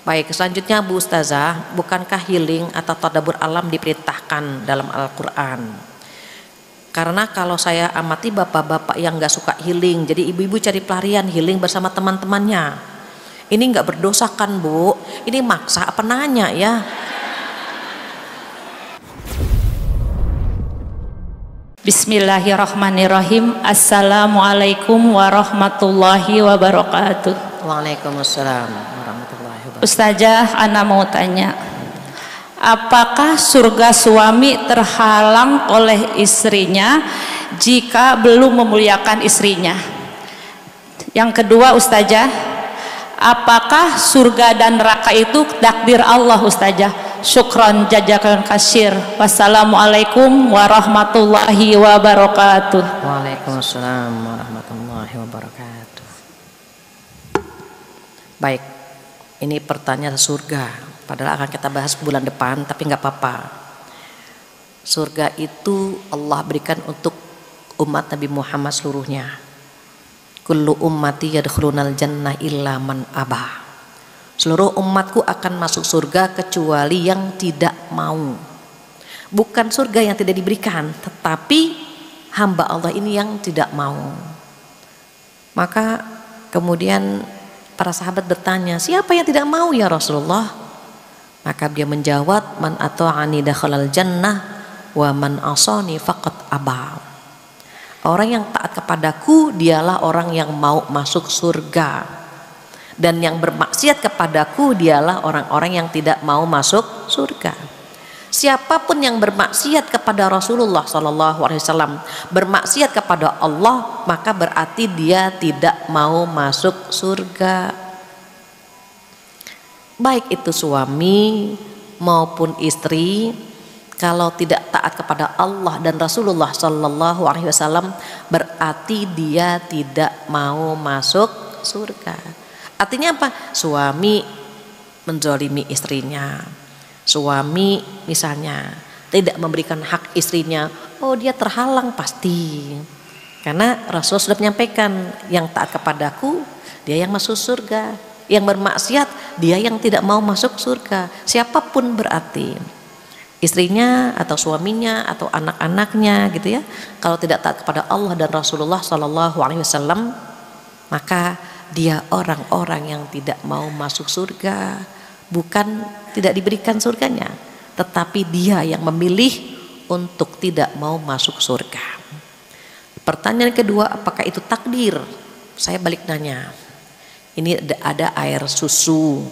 Baik, selanjutnya Bu Ustazah, bukankah healing atau tadabbur alam diperintahkan dalam Al-Quran? Karena kalau saya amati bapak-bapak yang nggak suka healing, jadi ibu-ibu cari pelarian healing bersama teman-temannya. Ini nggak berdosa kan Bu? Ini maksa apa nanya ya? Bismillahirrahmanirrahim. Assalamualaikum warahmatullahi wabarakatuh. Waalaikumsalam warahmatullahi wabarakatuh. Ustazah, ana mau tanya, apakah surga suami terhalang oleh istrinya jika belum memuliakan istrinya? Yang kedua Ustazah, apakah surga dan neraka itu takdir Allah Ustazah? Syukran jazakallahu kasir. Wassalamualaikum warahmatullahi wabarakatuh. Waalaikumsalam warahmatullahi wabarakatuh. Baik, ini pertanyaan surga. Padahal akan kita bahas bulan depan, tapi nggak apa-apa. Surga itu Allah berikan untuk umat Nabi Muhammad seluruhnya. Kullu ummati yadkhulunal jannah illa man abah. Seluruh umatku akan masuk surga kecuali yang tidak mau. Bukan surga yang tidak diberikan, tetapi hamba Allah ini yang tidak mau. Maka kemudian para sahabat bertanya, siapa yang tidak mau ya Rasulullah? Maka dia menjawab, man ata'ani dakhalal jannah wa man asani faqad aba. Orang yang taat kepadaku dialah orang yang mau masuk surga. Dan yang bermaksiat kepadaku dialah orang-orang yang tidak mau masuk surga. Siapapun yang bermaksiat kepada Rasulullah SAW, bermaksiat kepada Allah, maka berarti dia tidak mau masuk surga. Baik itu suami maupun istri, kalau tidak taat kepada Allah dan Rasulullah SAW, berarti dia tidak mau masuk surga. Artinya apa? Suami menzalimi istrinya, suami misalnya tidak memberikan hak istrinya, oh dia terhalang pasti. Karena Rasul sudah menyampaikan, yang taat kepadaku dia yang masuk surga, yang bermaksiat dia yang tidak mau masuk surga. Siapapun berarti, istrinya atau suaminya atau anak-anaknya gitu ya, kalau tidak taat kepada Allah dan Rasulullah SAW, maka dia orang-orang yang tidak mau masuk surga. Bukan tidak diberikan surganya, tetapi dia yang memilih untuk tidak mau masuk surga. Pertanyaan kedua, apakah itu takdir? Saya balik nanya, ini ada air susu,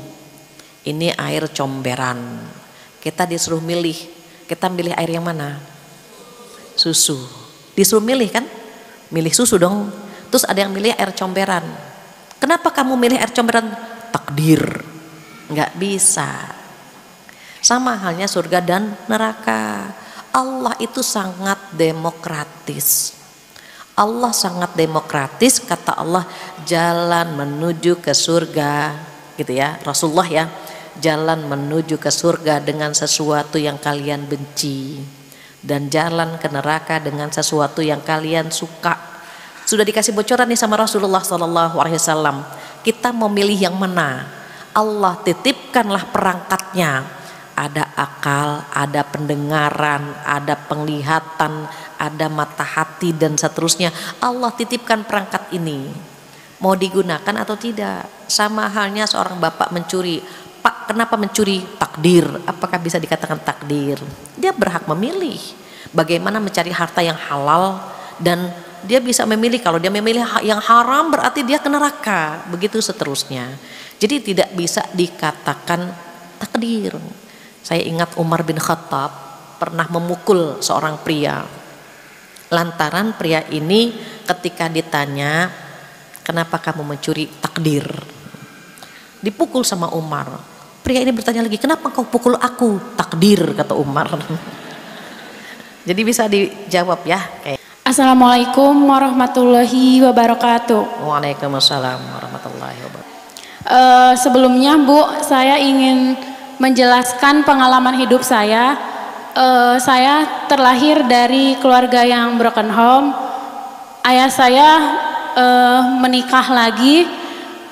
ini air comberan, kita disuruh milih, kita milih air yang mana? Susu. Disuruh milih kan? Milih susu dong. Terus ada yang milih air comberan. Kenapa kamu milih air comberan? Takdir. Nggak bisa. Sama halnya surga dan neraka. Allah itu sangat demokratis. Allah sangat demokratis, kata Allah, jalan menuju ke surga, gitu ya, Rasulullah ya, jalan menuju ke surga dengan sesuatu yang kalian benci, dan jalan ke neraka dengan sesuatu yang kalian suka. Sudah dikasih bocoran nih sama Rasulullah SAW. Kita mau milih yang mana? Allah titipkanlah perangkatnya. Ada akal, ada pendengaran, ada penglihatan, ada mata hati dan seterusnya. Allah titipkan perangkat ini. Mau digunakan atau tidak? Sama halnya seorang bapak mencuri. Pak, kenapa mencuri? Takdir. Apakah bisa dikatakan takdir? Dia berhak memilih bagaimana mencari harta yang halal, dan dia bisa memilih. Kalau dia memilih yang haram berarti dia ke neraka, begitu seterusnya. Jadi tidak bisa dikatakan takdir. Saya ingat Umar bin Khattab pernah memukul seorang pria, lantaran pria ini ketika ditanya, kenapa kamu mencuri? Takdir. Dipukul sama Umar. Pria ini bertanya lagi, kenapa kau pukul aku? Takdir, kata Umar. Jadi bisa dijawab ya. Assalamualaikum warahmatullahi wabarakatuh. Waalaikumsalam warahmatullahi wabarakatuh. Sebelumnya Bu, saya ingin menjelaskan pengalaman hidup saya. Saya terlahir dari keluarga yang broken home. Ayah saya menikah lagi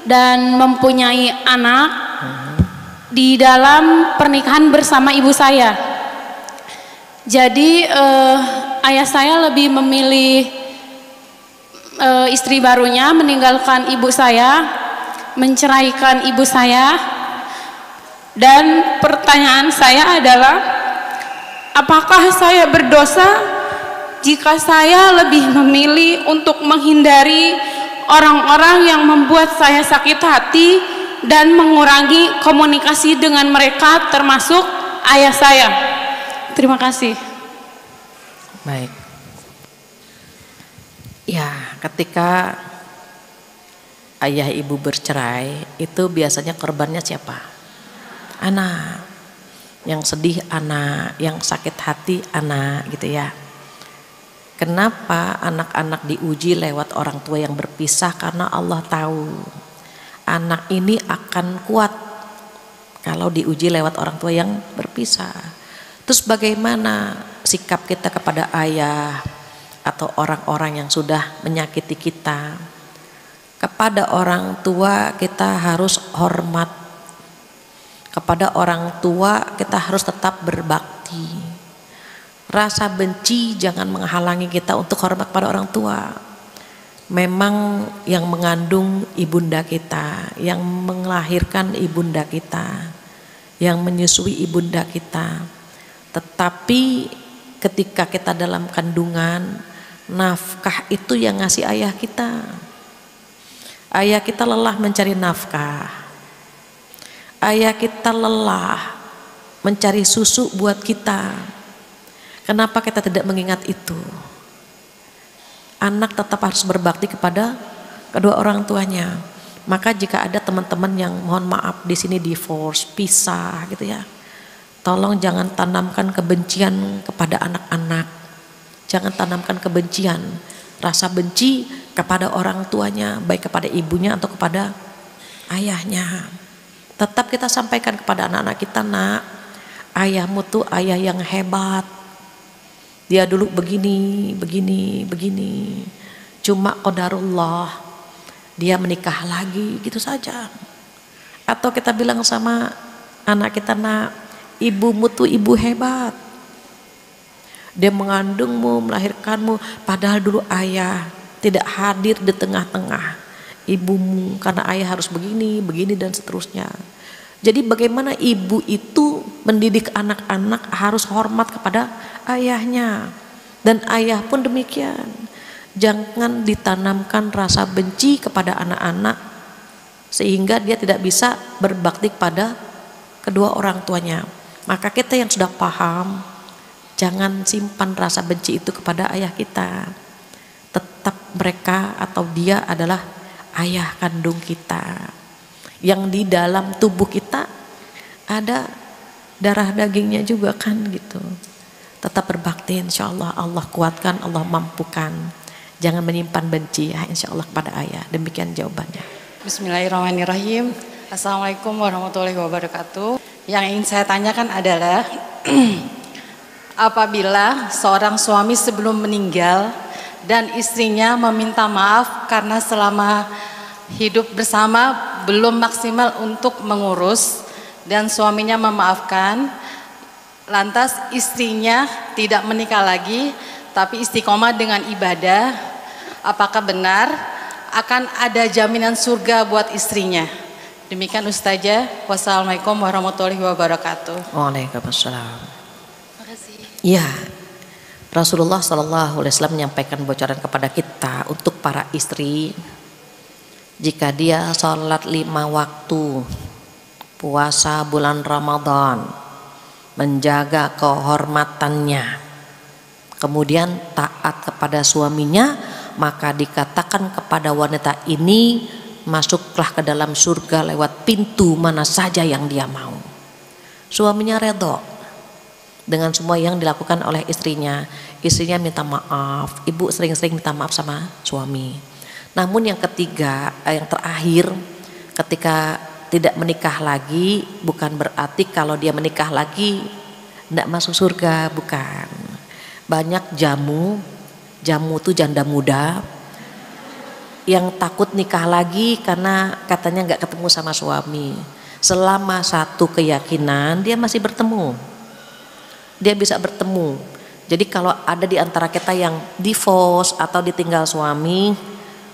dan mempunyai anak. di dalam pernikahan bersama ibu saya. Jadi ayah saya lebih memilih istri barunya, meninggalkan ibu saya, menceraikan ibu saya. Dan pertanyaan saya adalah, apakah saya berdosa jika saya lebih memilih untuk menghindari orang-orang yang membuat saya sakit hati dan mengurangi komunikasi dengan mereka, termasuk ayah saya? Terima kasih. Baik. Ya, ketika ayah ibu bercerai, itu biasanya korbannya siapa? Anak. Yang sedih anak, yang sakit hati anak, gitu ya. Kenapa anak-anak diuji lewat orang tua yang berpisah? Karena Allah tahu anak ini akan kuat kalau diuji lewat orang tua yang berpisah. Terus bagaimana sikap kita kepada ayah atau orang-orang yang sudah menyakiti kita? Kepada orang tua kita harus hormat. Kepada orang tua kita harus tetap berbakti. Rasa benci jangan menghalangi kita untuk hormat pada orang tua. Memang yang mengandung ibunda kita, yang melahirkan ibunda kita, yang menyusui ibunda kita. Tetapi ketika kita dalam kandungan, nafkah itu yang ngasih ayah kita. Ayah kita lelah mencari nafkah. Ayah kita lelah mencari susu buat kita. Kenapa kita tidak mengingat itu? Anak tetap harus berbakti kepada kedua orang tuanya. Maka jika ada teman-teman yang mohon maaf di sini divorce, pisah gitu ya, tolong jangan tanamkan kebencian kepada anak-anak. Jangan tanamkan kebencian, rasa benci kepada orang tuanya, baik kepada ibunya atau kepada ayahnya. Tetap kita sampaikan kepada anak-anak kita, nak, ayahmu tuh ayah yang hebat. Dia dulu begini, begini, begini. Cuma qadarullah, dia menikah lagi, gitu saja. Atau kita bilang sama anak kita, nak, ibumu tuh ibu hebat. Dia mengandungmu, melahirkanmu, padahal dulu ayah tidak hadir di tengah-tengah ibumu karena ayah harus begini, begini dan seterusnya. Jadi bagaimana ibu itu mendidik anak-anak harus hormat kepada ayahnya, dan ayah pun demikian. Jangan ditanamkan rasa benci kepada anak-anak sehingga dia tidak bisa berbakti pada kedua orang tuanya. Maka kita yang sudah paham, jangan simpan rasa benci itu kepada ayah kita. Tetap mereka atau dia adalah ayah kandung kita, yang di dalam tubuh kita ada darah dagingnya juga kan gitu. Tetap berbakti, insya Allah Allah kuatkan, Allah mampukan. Jangan menyimpan benci ya, insya Allah kepada ayah. Demikian jawabannya. Bismillahirrahmanirrahim. Assalamualaikum warahmatullahi wabarakatuh. Yang ingin saya tanyakan adalah apabila seorang suami sebelum meninggal dan istrinya meminta maaf karena selama hidup bersama belum maksimal untuk mengurus dan suaminya memaafkan, lantas istrinya tidak menikah lagi tapi istiqomah dengan ibadah, apakah benar akan ada jaminan surga buat istrinya? Demikian Ustazah. Wassalamualaikum warahmatullahi wabarakatuh. Waalaikumsalam. Makasih. Ya, Rasulullah SAW menyampaikan bocoran kepada kita untuk para istri, jika dia sholat 5 waktu, puasa bulan Ramadan, menjaga kehormatannya, kemudian taat kepada suaminya, maka dikatakan kepada wanita ini, masuklah ke dalam surga lewat pintu mana saja yang dia mau. Suaminya redho dengan semua yang dilakukan oleh istrinya. Istrinya minta maaf, ibu sering-sering minta maaf sama suami. Namun yang ketiga, yang terakhir, ketika tidak menikah lagi, bukan berarti kalau dia menikah lagi tidak masuk surga, bukan. Banyak jamu itu janda muda yang takut nikah lagi karena katanya nggak ketemu sama suami. Selama satu keyakinan dia masih bertemu, dia bisa bertemu. Jadi kalau ada di antara kita yang divorce atau ditinggal suami,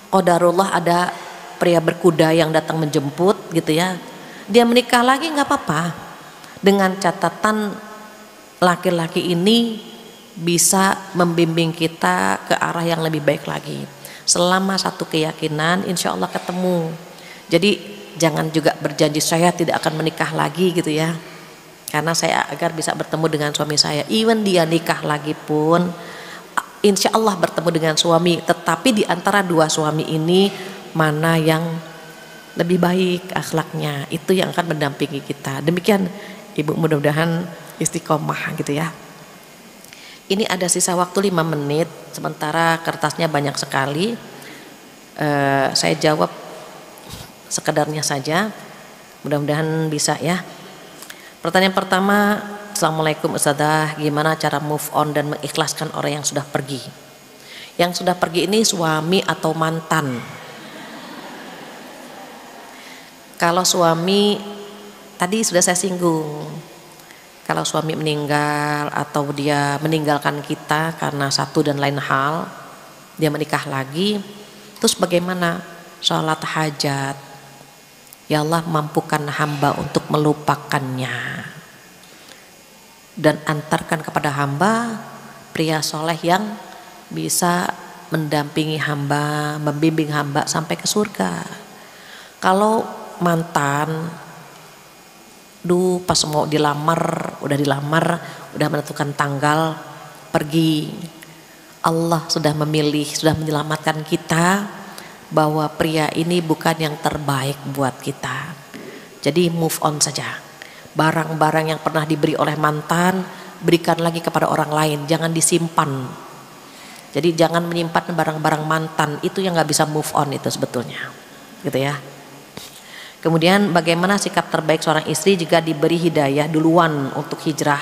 qadarullah ada pria berkuda yang datang menjemput gitu ya, dia menikah lagi nggak apa-apa, dengan catatan laki-laki ini bisa membimbing kita ke arah yang lebih baik lagi. Selama satu keyakinan insya Allah ketemu. Jadi jangan juga berjanji saya tidak akan menikah lagi gitu ya, karena saya agar bisa bertemu dengan suami saya. Even dia nikah lagi pun insya Allah bertemu dengan suami, tetapi di antara dua suami ini mana yang lebih baik akhlaknya, itu yang akan mendampingi kita. Demikian Ibu, mudah-mudahan istiqomah gitu ya. Ini ada sisa waktu 5 menit, sementara kertasnya banyak sekali. Saya jawab sekedarnya saja, mudah-mudahan bisa ya. Pertanyaan pertama, Assalamualaikum Ustazah, gimana cara move on dan mengikhlaskan orang yang sudah pergi? Yang sudah pergi ini suami atau mantan? Kalau suami, tadi sudah saya singgung, kalau suami meninggal atau dia meninggalkan kita karena satu dan lain hal, dia menikah lagi, terus bagaimana? Sholat hajat, ya Allah mampukan hamba untuk melupakannya dan antarkan kepada hamba pria soleh yang bisa mendampingi hamba, membimbing hamba sampai ke surga. Kalau mantan, pas mau dilamar, udah menentukan tanggal pergi, Allah sudah memilih, sudah menyelamatkan kita bahwa pria ini bukan yang terbaik buat kita. Jadi move on saja. Barang-barang yang pernah diberi oleh mantan berikan lagi kepada orang lain, jangan disimpan. Jadi jangan menyimpan barang-barang mantan, itu yang nggak bisa move on itu sebetulnya, gitu ya. Kemudian bagaimana sikap terbaik seorang istri jika diberi hidayah duluan untuk hijrah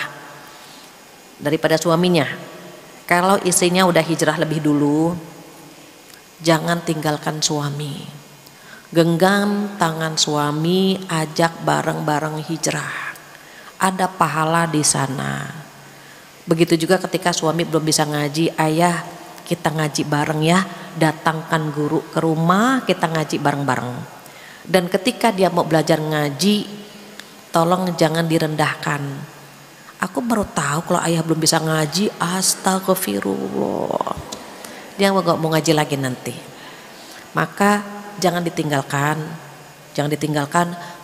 daripada suaminya? Kalau istrinya udah hijrah lebih dulu, jangan tinggalkan suami. Genggam tangan suami, ajak bareng-bareng hijrah. Ada pahala di sana. Begitu juga ketika suami belum bisa ngaji, ayah kita ngaji bareng ya, datangkan guru ke rumah, kita ngaji bareng-bareng. Dan ketika dia mau belajar ngaji, tolong jangan direndahkan. Aku baru tahu kalau ayah belum bisa ngaji, astagfirullah. Dia nggak mau ngaji lagi nanti. Maka jangan ditinggalkan,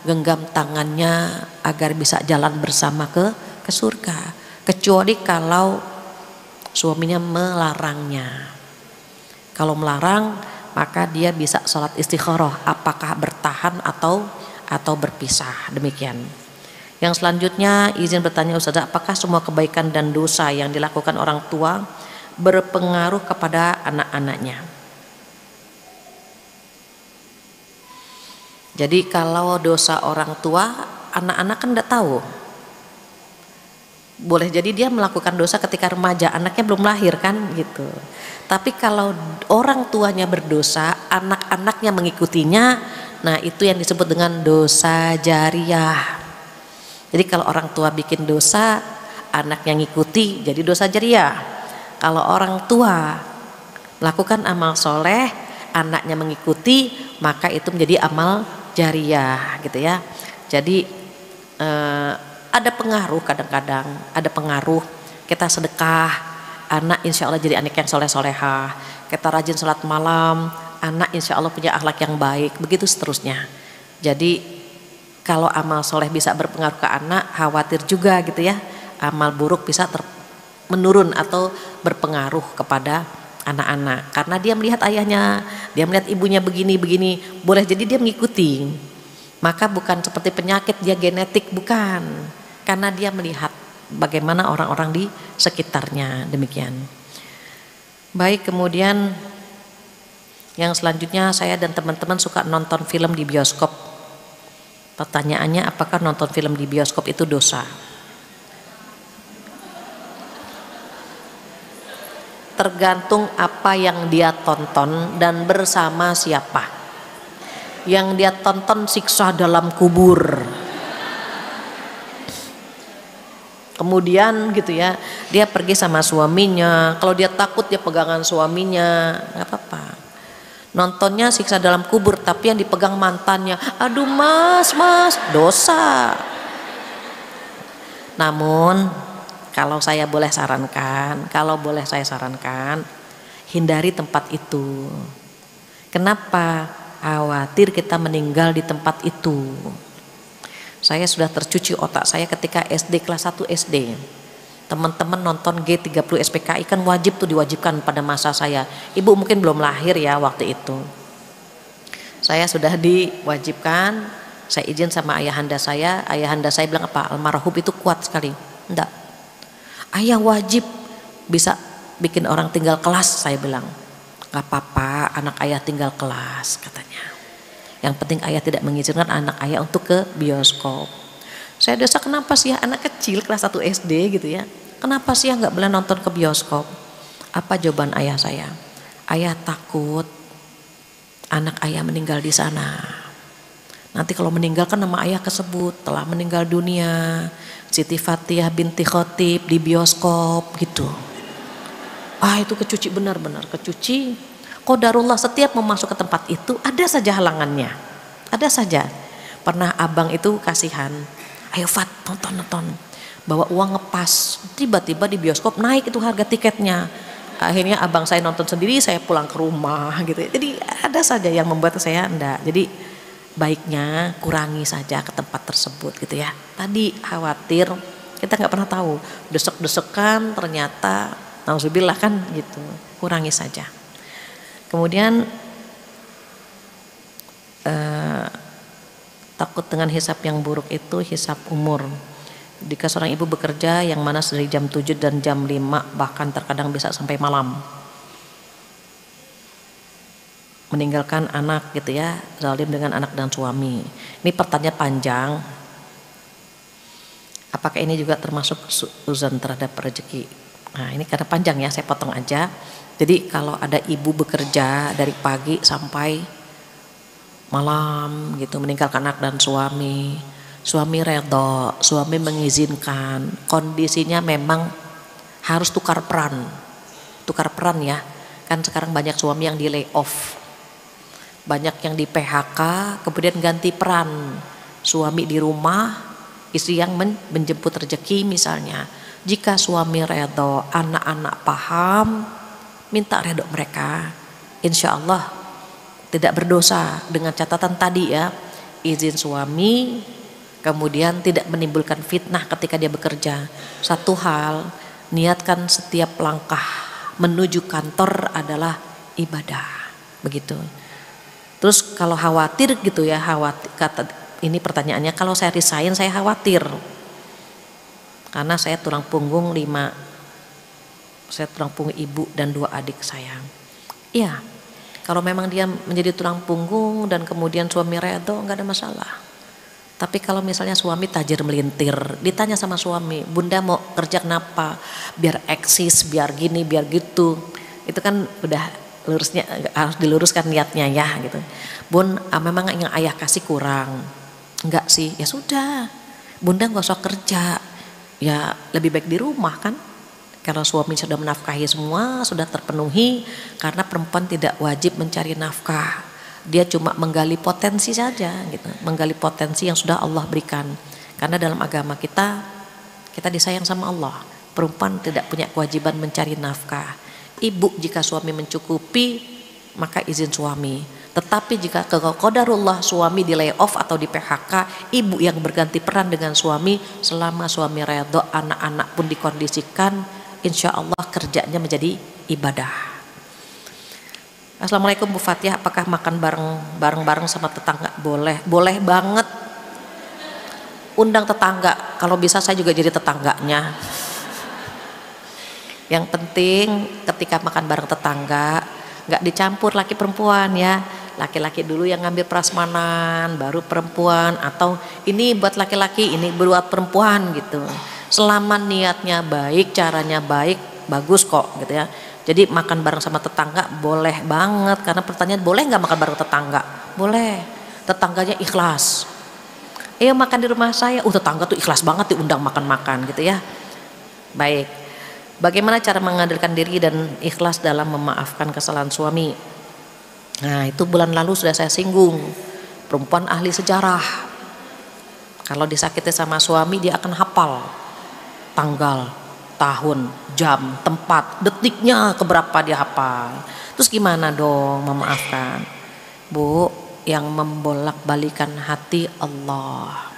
genggam tangannya agar bisa jalan bersama ke surga. Kecuali kalau suaminya melarangnya. Kalau melarang, maka dia bisa sholat istikharah, apakah bertahan atau berpisah. Demikian. Yang selanjutnya izin bertanya Ustazah, apakah semua kebaikan dan dosa yang dilakukan orang tua berpengaruh kepada anak-anaknya? Jadi kalau dosa orang tua, anak-anak kan tidak tahu. Boleh jadi dia melakukan dosa ketika remaja, anaknya belum lahir kan gitu. Tapi kalau orang tuanya berdosa, anak-anaknya mengikutinya, nah itu yang disebut dengan dosa jariah. Jadi kalau orang tua bikin dosa, anaknya ngikuti, jadi dosa jariah. Kalau orang tua melakukan amal soleh, anaknya mengikuti, maka itu menjadi amal jariah gitu ya. Jadi ada pengaruh, kadang-kadang ada pengaruh. Kita sedekah, anak insya Allah jadi anak yang soleh-solehah. Kita rajin sholat malam, anak insya Allah punya akhlak yang baik. Begitu seterusnya. Jadi kalau amal soleh bisa berpengaruh ke anak, khawatir juga gitu ya, amal buruk bisa menurun atau berpengaruh kepada anak-anak. Karena dia melihat ayahnya, dia melihat ibunya begini-begini, boleh jadi dia mengikuti. Maka bukan seperti penyakit dia genetik, bukan. Karena dia melihat bagaimana orang-orang di sekitarnya. Demikian. Baik, kemudian yang selanjutnya, saya dan teman-teman suka nonton film di bioskop. Pertanyaannya, apakah nonton film di bioskop itu dosa? Tergantung apa yang dia tonton dan bersama siapa. Yang dia tonton siksa dalam kubur, Kemudian gitu ya, dia pergi sama suaminya. Kalau dia takut dia pegangan suaminya, nggak apa-apa. Nontonnya siksa dalam kubur, tapi yang dipegang mantannya. Aduh mas, dosa. Namun kalau saya boleh sarankan, hindari tempat itu. Kenapa? Khawatir kita meninggal di tempat itu. Saya sudah tercuci otak saya ketika SD kelas 1 SD. Teman-teman nonton G30 SPKI kan wajib tuh, diwajibkan pada masa saya. Ibu mungkin belum lahir ya waktu itu. Saya sudah diwajibkan, saya izin sama ayahanda saya bilang apa? Almarhum itu kuat sekali. Enggak. Ayah wajib bisa bikin orang tinggal kelas, saya bilang. Gak apa-apa anak ayah tinggal kelas katanya. Yang penting ayah tidak mengizinkan anak ayah untuk ke bioskop. Saya dosa, kenapa sih ya anak kecil kelas 1 SD gitu ya, kenapa sih ya nggak boleh nonton ke bioskop? Apa jawaban ayah saya? Ayah takut anak ayah meninggal di sana. Nanti kalau meninggal kan nama ayah kesebut, telah meninggal dunia Siti Fatihah binti Khotib di bioskop gitu. Itu kecuci, benar-benar kecuci. Qadarullah, setiap mau masuk ke tempat itu ada saja halangannya, ada saja. Pernah abang itu kasihan, ayo Fat nonton, bawa uang ngepas, tiba-tiba di bioskop naik itu harga tiketnya. Akhirnya abang saya nonton sendiri, saya pulang ke rumah gitu. Jadi ada saja yang membuat saya enggak. Jadi baiknya kurangi saja ke tempat tersebut gitu ya. Tadi khawatir, kita nggak pernah tahu, desek-desekan ternyata nauzubillah kan gitu. Kurangi saja. Kemudian takut dengan hisab yang buruk itu hisab umur. Jika seorang ibu bekerja yang mana dari jam 7 dan jam 5 bahkan terkadang bisa sampai malam, meninggalkan anak gitu ya, zalim dengan anak dan suami. Ini pertanyaan panjang. Apakah ini juga termasuk uzon terhadap rezeki? Nah ini karena panjang ya, saya potong aja. Jadi kalau ada ibu bekerja dari pagi sampai malam gitu, meninggalkan anak dan suami redho, suami mengizinkan, kondisinya memang harus tukar peran ya. Kan sekarang banyak suami yang di lay off, banyak yang di PHK, kemudian ganti peran, suami di rumah, istri yang menjemput rezeki misalnya. Jika suami redho, anak-anak paham, minta redho mereka, insya Allah tidak berdosa, dengan catatan tadi ya, izin suami, kemudian tidak menimbulkan fitnah ketika dia bekerja. Satu hal, niatkan setiap langkah menuju kantor adalah ibadah, begitu. Terus kalau khawatir gitu ya, ini pertanyaannya, kalau saya resign saya khawatir karena saya tulang punggung 5. Saya tulang punggung ibu dan 2 adik saya. Iya, kalau memang dia menjadi tulang punggung dan kemudian suami redho, nggak ada masalah. Tapi kalau misalnya suami tajir melintir, ditanya sama suami, bunda mau kerja kenapa? Biar eksis, biar gini, biar gitu. Itu kan udah lurusnya, harus diluruskan niatnya ya gitu. Bun, memang yang ayah kasih kurang? Enggak sih, ya sudah. Bunda nggak usah kerja, ya lebih baik di rumah kan. Karena suami sudah menafkahi semua, sudah terpenuhi, karena perempuan tidak wajib mencari nafkah. Dia cuma menggali potensi saja gitu, menggali potensi yang sudah Allah berikan. Karena dalam agama kita disayang sama Allah. Perempuan tidak punya kewajiban mencari nafkah. Ibu jika suami mencukupi, maka izin suami. Tetapi jika qadarullah suami di lay off atau di PHK, ibu yang berganti peran dengan suami, selama suami redho, anak-anak pun dikondisikan, insya Allah kerjanya menjadi ibadah. Assalamualaikum Bu Fatihah, apakah makan bareng sama tetangga? Boleh banget. Undang tetangga, kalau bisa saya juga jadi tetangganya. Yang penting ketika makan bareng tetangga nggak dicampur laki perempuan ya. Laki-laki dulu yang ngambil prasmanan, baru perempuan, atau ini buat laki-laki, ini buat perempuan gitu. Selama niatnya baik, caranya baik, bagus kok gitu ya. Jadi makan bareng sama tetangga boleh banget, karena pertanyaan boleh nggak makan bareng tetangga? Boleh, tetangganya ikhlas. Makan di rumah saya, tetangga tuh ikhlas banget diundang makan-makan gitu ya. Baik. Bagaimana cara mengadilkan diri dan ikhlas dalam memaafkan kesalahan suami? Nah, itu bulan lalu sudah saya singgung. Perempuan ahli sejarah. Kalau disakiti sama suami dia akan hafal tanggal, tahun, jam, tempat, detiknya keberapa dia hafal. Terus gimana dong memaafkan? Bu, yang membolak-balikan hati Allah.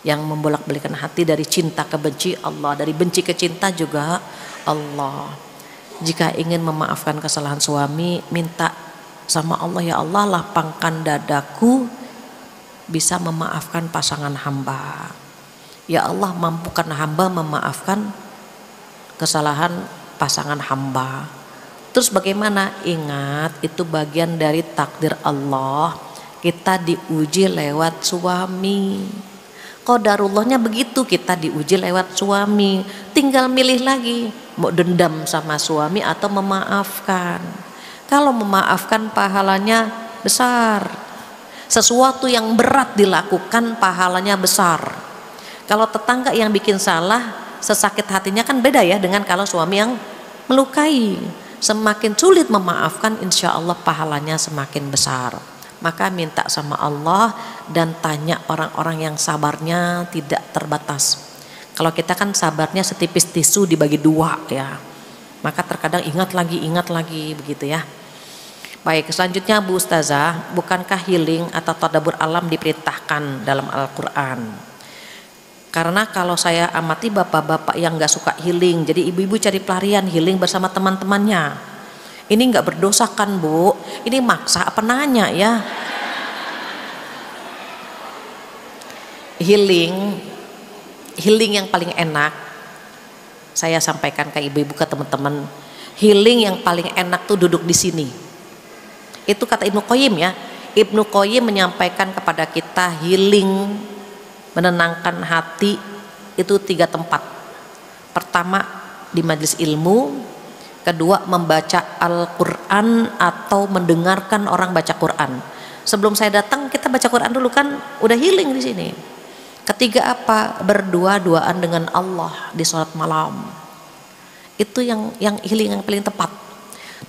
Yang membolak-balikan hati dari cinta ke benci Allah, dari benci ke cinta juga Allah. Jika ingin memaafkan kesalahan suami, minta sama Allah, ya Allah lapangkan dadaku bisa memaafkan pasangan hamba. Ya Allah mampukan hamba memaafkan kesalahan pasangan hamba. Terus bagaimana? Ingat itu bagian dari takdir Allah. Kita diuji lewat suami. Qadarullahnya begitu, kita diuji lewat suami. Tinggal milih lagi, mau dendam sama suami atau memaafkan. Kalau memaafkan pahalanya besar. Sesuatu yang berat dilakukan pahalanya besar. Kalau tetangga yang bikin salah, sesakit hatinya kan beda ya dengan kalau suami yang melukai. Semakin sulit memaafkan, insya Allah pahalanya semakin besar. Maka minta sama Allah dan tanya orang-orang yang sabarnya tidak terbatas. Kalau kita kan sabarnya setipis tisu dibagi dua ya. Maka terkadang ingat lagi begitu ya. Baik, selanjutnya Bu Ustazah, bukankah healing atau tadabbur alam diperintahkan dalam Al-Quran? Karena kalau saya amati bapak-bapak yang gak suka healing, jadi ibu-ibu cari pelarian healing bersama teman-temannya. Ini nggak berdosa kan Bu? Ini maksa apa nanya ya? Healing yang paling enak saya sampaikan ke ibu-ibu, ke teman-teman. Healing yang paling enak tuh duduk di sini. Itu kata Ibnu Qayyim ya. Ibnu Qayyim menyampaikan kepada kita healing, menenangkan hati itu 3 tempat. Pertama di majelis ilmu. Kedua membaca Al-Quran atau mendengarkan orang baca Quran. Sebelum saya datang kita baca Quran dulu kan udah healing di sini. Ketiga apa? Berdua-duaan dengan Allah di sholat malam. Itu yang healing yang paling tepat.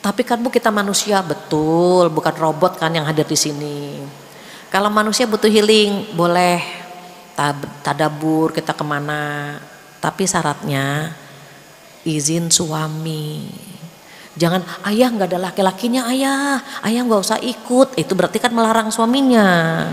Tapi kan Bu kita manusia betul, bukan robot kan yang hadir di sini. Kalau manusia butuh healing boleh tadabbur kita kemana. Tapi syaratnya izin suami. Jangan ayah nggak ada laki-lakinya, ayah nggak usah ikut. Itu berarti kan melarang suaminya.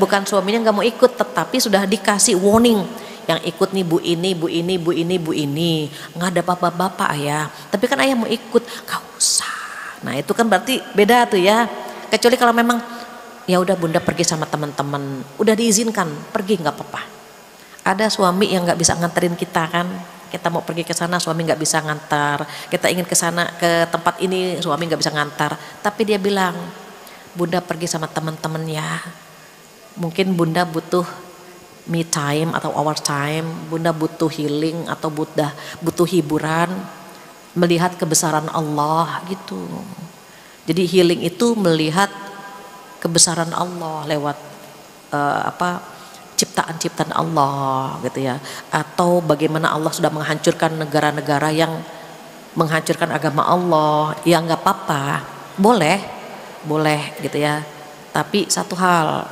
Bukan suaminya nggak mau ikut, tetapi sudah dikasih warning. Yang ikut nih bu ini, nggak ada bapak-bapak ayah. Tapi kan ayah mau ikut, nggak usah. Nah itu kan berarti beda tuh ya. Kecuali kalau memang ya udah bunda pergi sama teman-teman, udah diizinkan pergi nggak apa-apa. Ada suami yang nggak bisa nganterin kita kan. Kita mau pergi ke sana suami nggak bisa ngantar, kita ingin ke sana ke tempat ini suami nggak bisa ngantar, tapi dia bilang bunda pergi sama teman-teman ya, mungkin bunda butuh me time atau our time, bunda butuh healing atau bunda butuh hiburan, melihat kebesaran Allah gitu. Jadi healing itu melihat kebesaran Allah lewat ciptaan-ciptaan Allah gitu ya, atau bagaimana Allah sudah menghancurkan negara-negara yang menghancurkan agama Allah. Ya nggak apa-apa, boleh gitu ya, tapi satu hal,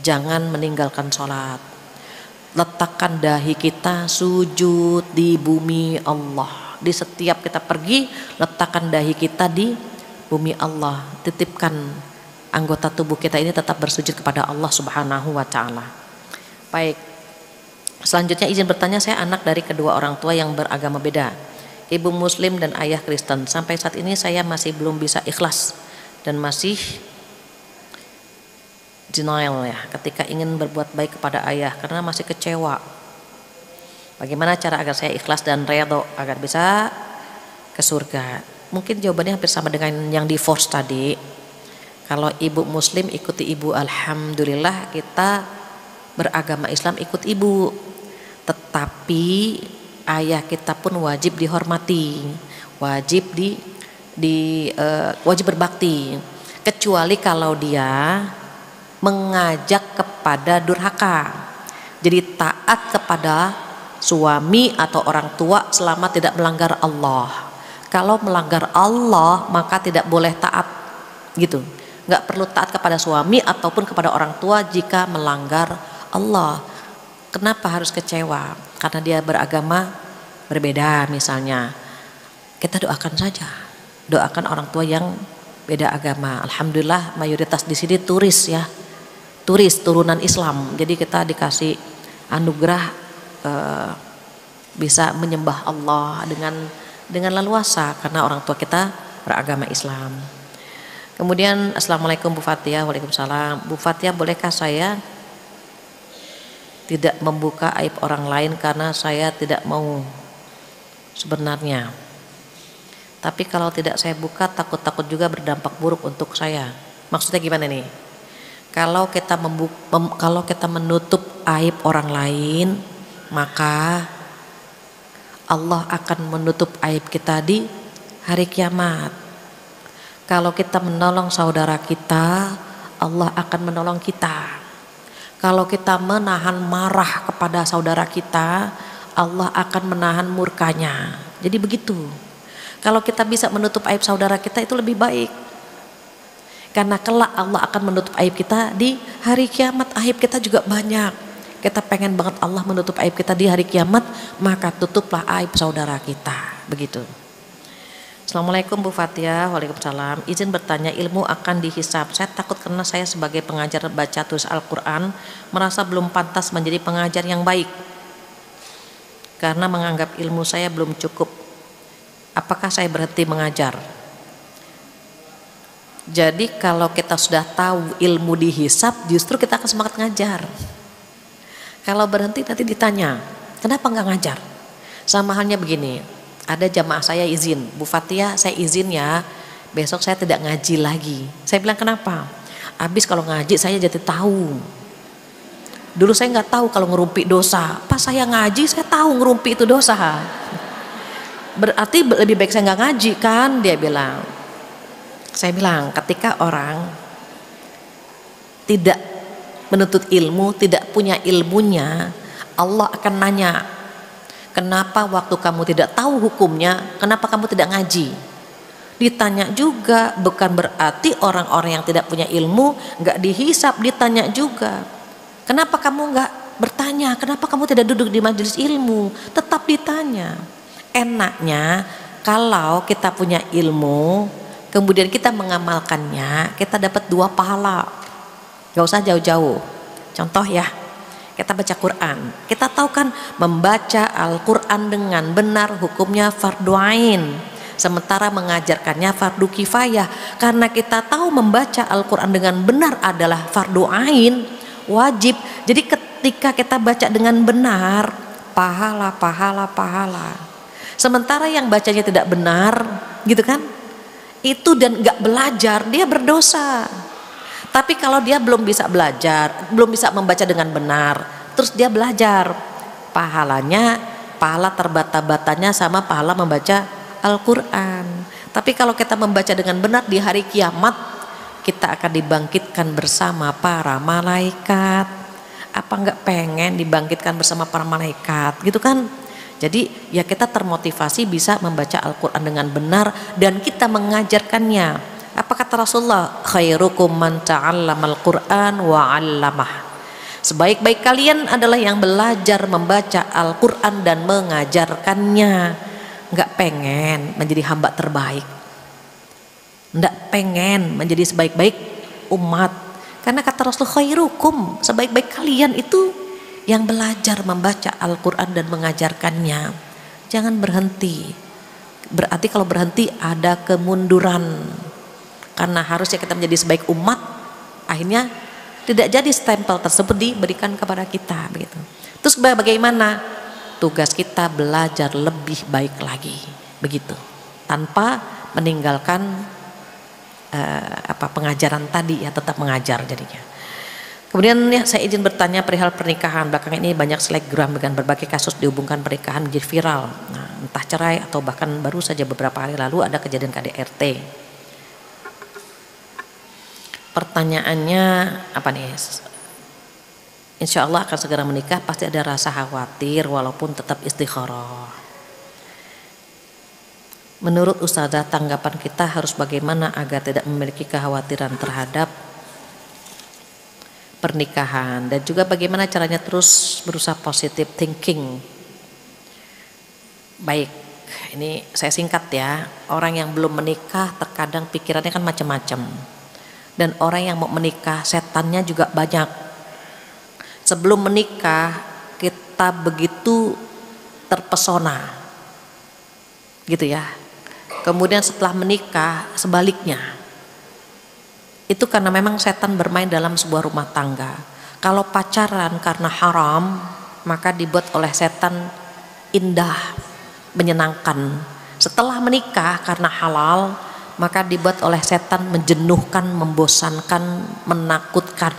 jangan meninggalkan sholat. Letakkan dahi kita sujud di bumi Allah. Di setiap kita pergi letakkan dahi kita di bumi Allah, titipkan anggota tubuh kita ini tetap bersujud kepada Allah Subhanahu wa Ta'ala. Baik, selanjutnya izin bertanya, saya anak dari kedua orang tua yang beragama beda, ibu Muslim dan ayah Kristen. Sampai saat ini saya masih belum bisa ikhlas dan masih denial ya ketika ingin berbuat baik kepada ayah karena masih kecewa. Bagaimana cara agar saya ikhlas dan redho agar bisa ke surga? Mungkin jawabannya hampir sama dengan yang divorce tadi. Kalau ibu Muslim ikuti ibu, alhamdulillah kita beragama Islam ikut ibu. Tetapi ayah kita pun wajib dihormati, wajib wajib berbakti. Kecuali kalau dia mengajak kepada durhaka. Jadi taat kepada suami atau orang tua selama tidak melanggar Allah. Kalau melanggar Allah maka tidak boleh taat gitu. Nggak perlu taat kepada suami ataupun kepada orang tua jika melanggar Allah. Kenapa harus kecewa? Karena dia beragama berbeda misalnya. Kita doakan saja. Doakan orang tua yang beda agama. Alhamdulillah mayoritas di sini turis ya. Turis turunan Islam. Jadi kita dikasih anugerah bisa menyembah Allah dengan leluasa karena orang tua kita beragama Islam. Kemudian assalamualaikum Bu Fathia. Waalaikumsalam. Bu Fathia, bolehkah saya tidak membuka aib orang lain karena saya tidak mau sebenarnya, tapi kalau tidak saya buka takut juga berdampak buruk untuk saya. Maksudnya gimana nih? Kalau kita menutup aib orang lain, maka Allah akan menutup aib kita di hari kiamat. Kalau kita menolong saudara kita, Allah akan menolong kita. Kalau kita menahan marah kepada saudara kita, Allah akan menahan murkanya. Jadi begitu. Kalau kita bisa menutup aib saudara kita itu lebih baik. Karena kelak Allah akan menutup aib kita di hari kiamat. Aib kita juga banyak. Kita pengen banget Allah menutup aib kita di hari kiamat, maka tutuplah aib saudara kita. Begitu. Assalamualaikum Bu Fathia. Waalaikumsalam. Izin bertanya, ilmu akan dihisab. Saya takut karena saya sebagai pengajar baca tulis Al-Quran merasa belum pantas menjadi pengajar yang baik karena menganggap ilmu saya belum cukup. Apakah saya berhenti mengajar? Jadi kalau kita sudah tahu ilmu dihisab, justru kita akan semangat ngajar. Kalau berhenti nanti ditanya, kenapa nggak ngajar? Sama halnya begini, ada jamaah saya izin, Bu Fathia saya izin ya, besok saya tidak ngaji lagi. Saya bilang kenapa? Habis kalau ngaji saya jadi tahu. Dulu saya nggak tahu kalau ngerumpi dosa. Pas saya ngaji saya tahu ngerumpi itu dosa. Berarti lebih baik saya nggak ngaji kan? Dia bilang. Saya bilang ketika orang tidak menuntut ilmu, tidak punya ilmunya, Allah akan nanya, kenapa waktu kamu tidak tahu hukumnya, kenapa kamu tidak ngaji? Ditanya juga, bukan berarti orang-orang yang tidak punya ilmu nggak dihisap, ditanya juga. Kenapa kamu nggak bertanya? Kenapa kamu tidak duduk di majelis ilmu? Tetap ditanya. Enaknya kalau kita punya ilmu, kemudian kita mengamalkannya, kita dapat 2 pahala. Gak usah jauh-jauh. Contoh ya, kita baca Quran. Kita tahu kan membaca Al-Quran dengan benar hukumnya fardu ain, sementara mengajarkannya fardu kifayah. Karena kita tahu membaca Al-Quran dengan benar adalah fardu ain, wajib. Jadi ketika kita baca dengan benar, pahala. Sementara yang bacanya tidak benar, gitu kan? Itu dan gak belajar, dia berdosa. Tapi kalau dia belum bisa belajar, belum bisa membaca dengan benar, terus dia belajar, pahala terbata-batanya sama pahala membaca Al-Quran. Tapi kalau kita membaca dengan benar, di hari kiamat kita akan dibangkitkan bersama para malaikat. Apa nggak pengen dibangkitkan bersama para malaikat gitu kan? Jadi ya kita termotivasi bisa membaca Al-Quran dengan benar dan kita mengajarkannya. Apa kata Rasulullah? Khairukum man ta'allamal Qur'an wa 'allamah. Sebaik-baik kalian adalah yang belajar membaca Al-Quran dan mengajarkannya. Nggak pengen menjadi hamba terbaik, nggak pengen menjadi sebaik-baik umat. Karena kata Rasulullah, khairukum, sebaik-baik kalian itu yang belajar membaca Al-Quran dan mengajarkannya. Jangan berhenti. Berarti kalau berhenti ada kemunduran. Karena harusnya kita menjadi sebaik umat, akhirnya tidak jadi stempel tersebut diberikan kepada kita begitu. Terus bagaimana? Tugas kita belajar lebih baik lagi begitu. Tanpa meninggalkan pengajaran tadi ya, tetap mengajar jadinya. Kemudian ya, saya izin bertanya perihal pernikahan. Belakangan ini banyak selebgram dengan berbagai kasus dihubungkan pernikahan menjadi viral. Nah, entah cerai atau bahkan baru saja beberapa hari lalu ada kejadian KDRT. Pertanyaannya apa nih? insya Allah akan segera menikah, pasti ada rasa khawatir walaupun tetap istikharah. Menurut Ustazah, tanggapan kita harus bagaimana agar tidak memiliki kekhawatiran terhadap pernikahan, dan juga bagaimana caranya terus berusaha positive thinking. Baik, ini saya singkat ya. Orang yang belum menikah terkadang pikirannya kan macam-macam, dan orang yang mau menikah setannya juga banyak. Sebelum menikah kita begitu terpesona gitu ya, kemudian setelah menikah sebaliknya. Itu karena memang setan bermain dalam sebuah rumah tangga. Kalau pacaran karena haram, maka dibuat oleh setan indah, menyenangkan. Setelah menikah karena halal, maka dibuat oleh setan menjenuhkan, membosankan, menakutkan.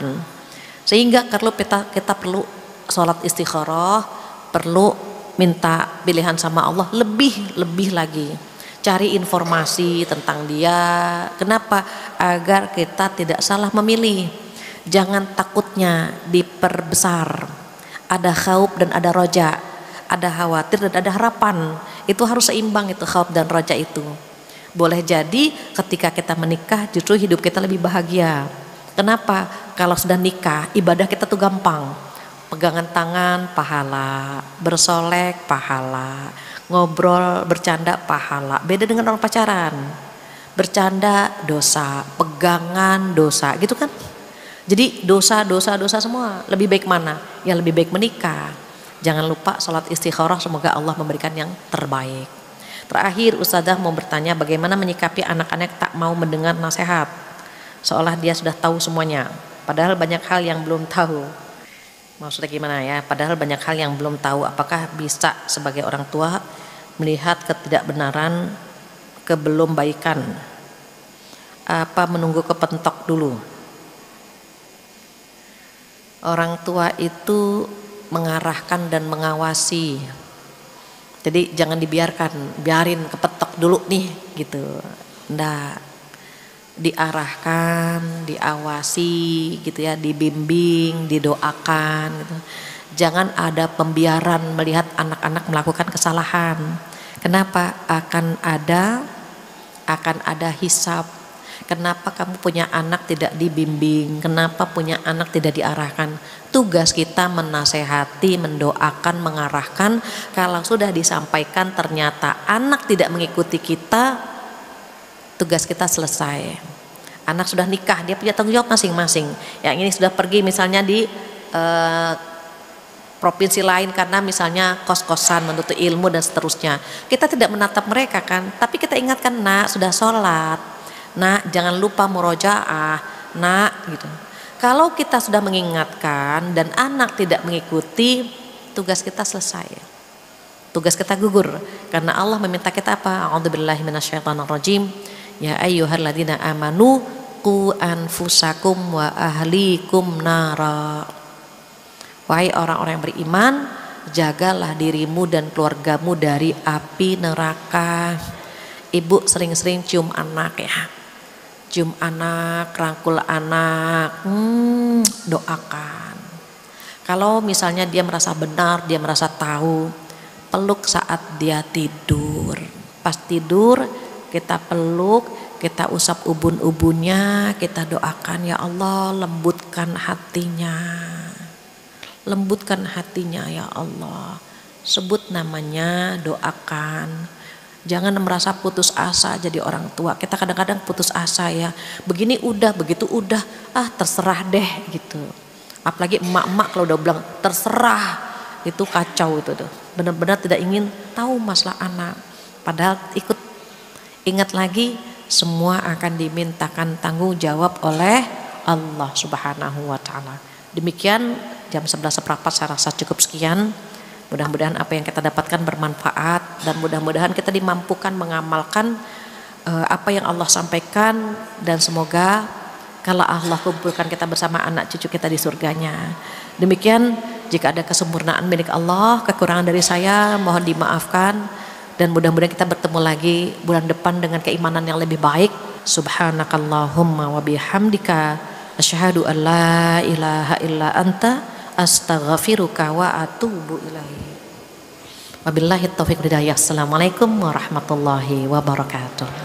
Sehingga kalau kita perlu sholat istikharah, perlu minta pilihan sama Allah lebih lagi. Cari informasi tentang dia. Kenapa? Agar kita tidak salah memilih. Jangan takutnya diperbesar. Ada khauf dan ada roja, ada khawatir dan ada harapan. Itu harus seimbang, itu khauf dan roja itu. Boleh jadi ketika kita menikah justru hidup kita lebih bahagia. Kenapa? Kalau sudah nikah ibadah kita tuh gampang. Pegangan tangan pahala, bersolek pahala, ngobrol bercanda pahala. Beda dengan orang pacaran, bercanda dosa, pegangan dosa gitu kan. Jadi dosa semua. Lebih baik mana? Ya lebih baik menikah. Jangan lupa sholat istikharah, semoga Allah memberikan yang terbaik. Terakhir Ustazah mau bertanya, bagaimana menyikapi anak-anak tak mau mendengar nasihat, seolah dia sudah tahu semuanya, padahal banyak hal yang belum tahu. Maksudnya gimana ya? Padahal banyak hal yang belum tahu. Apakah bisa sebagai orang tua melihat ketidakbenaran, kebelum baikan, apa menunggu kepentok dulu? Orang tua itu mengarahkan dan mengawasi. Jadi jangan biarin kepetok dulu nih gitu. Nggak, diarahkan, diawasi gitu ya, dibimbing, didoakan gitu. Jangan ada pembiaran melihat anak-anak melakukan kesalahan. Kenapa? Akan ada hisab. Kenapa kamu punya anak tidak dibimbing? Kenapa punya anak tidak diarahkan? Tugas kita menasehati, mendoakan, mengarahkan. Kalau sudah disampaikan ternyata anak tidak mengikuti kita, tugas kita selesai. Anak sudah nikah, dia punya tanggung jawab masing-masing. Yang ini sudah pergi misalnya di provinsi lain karena misalnya kos-kosan, menuntut ilmu dan seterusnya. Kita tidak menatap mereka kan, tapi kita ingatkan, nak sudah sholat, nak jangan lupa murojaah, nak gitu. Kalau kita sudah mengingatkan dan anak tidak mengikuti, tugas kita selesai. Tugas kita gugur karena Allah meminta kita apa? A'udzubillahi minasyaitonirrajim. Ya ayyuhalladzina amanu qu anfusakum wa ahlikum nara. Wahai orang-orang yang beriman, jagalah dirimu dan keluargamu dari api neraka. Ibu sering-sering cium anak ya. Cium anak, rangkul anak, doakan. Kalau misalnya dia merasa benar, dia merasa tahu, peluk saat dia tidur. Pas tidur kita peluk, kita usap ubun-ubunnya, kita doakan, ya Allah lembutkan hatinya. Lembutkan hatinya ya Allah. Sebut namanya, doakan. Jangan merasa putus asa jadi orang tua. Kita kadang-kadang putus asa ya. Begini udah, begitu udah, terserah deh gitu. Apalagi emak-emak kalau udah bilang terserah, itu kacau itu tuh. Benar-benar tidak ingin tahu masalah anak. Padahal ingat lagi, semua akan dimintakan tanggung jawab oleh Allah Subhanahu wa taala. Demikian jam 11.15 saya rasa cukup sekian. Mudah-mudahan apa yang kita dapatkan bermanfaat dan mudah-mudahan kita dimampukan mengamalkan apa yang Allah sampaikan, dan semoga kalau Allah kumpulkan kita bersama anak cucu kita di surganya. Demikian, jika ada kesempurnaan milik Allah, kekurangan dari saya mohon dimaafkan, dan mudah-mudahan kita bertemu lagi bulan depan dengan keimanan yang lebih baik. Subhanakallahumma wa bihamdika asyhadu an la ilaha illa anta astaghfiruka wa atubu ilaik. Wabillahi taufiq wal hidayah. Assalamualaikum warahmatullahi wabarakatuh.